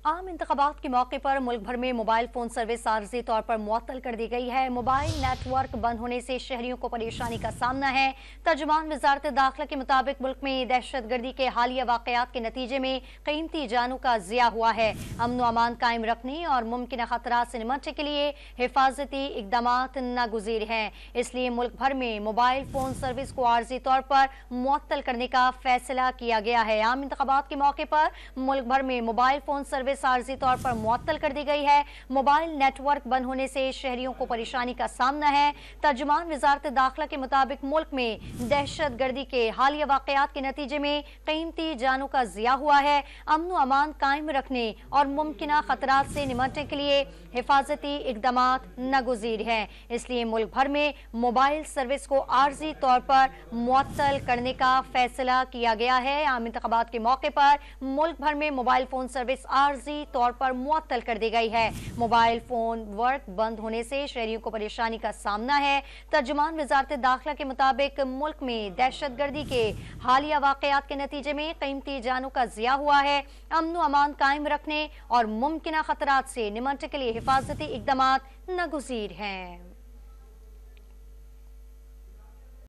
आम इंतखाबात के मौके पर मुल्क भर में मोबाइल फोन सर्विस आर्जी तौर पर मुअत्तल कर दी गई है। मोबाइल नेटवर्क बंद होने से शहरियों को परेशानी का सामना है। तर्जुमान वजारत दाखिला के मुताबिक मुल्क में दहशत गर्दी के हालिया वाकयात के नतीजे में कीमती जानों का ज़िया हुआ है। अमन व अमान कायम रखने और मुमकिन खतरात से निपटने के लिए हिफाजती इकदाम नागुज़ीर हैं। इसलिए मुल्क भर में मोबाइल फोन सर्विस को आर्जी तौर पर मुअत्तल करने का फैसला किया गया है। आम इंतखाबात के मौके पर मुल्क भर में मोबाइल फोन सर्विस आर्जी तौर पर मुअत्तल कर दी गई है। मोबाइल नेटवर्क बंद होने से शहरियों को परेशानी का सामना है। तर्जुमान वजारत दाखिला के मुताबिक मुल्क में दहशत गर्दी के हालिया वाकयात के नतीजे में कीमती जानों का ज़िया हुआ है। अमन व अमान कायम रखने और मुमकिन खतरात से निपटने के लिए हिफाजती इकदाम नागुज़ीर हैं। इसलिए मुल्क भर में मोबाइल सर्विस को आर्जी तौर पर मुअत्तल करने का फैसला किया गया है। आम इंतखाबात के मौके पर मुल्क भर में मोबाइल फोन सर्विस आर्जी तौर पर मुअत्तल कर दी गई है। मोबाइल फोन वर्क बंद होने से शहरियों को परेशानी का सामना है। तर्जुमान वजारत दाखिला के मुताबिक मुल्क में दहशत गर्दी के हालिया वाकयात के नतीजे में कीमती जानों का ज़िया हुआ है। अमन व अमान कायम रखने और मुमकिन खतरात से निपटने के लिए हिफाजती इकदाम नागुज़ीर हैं।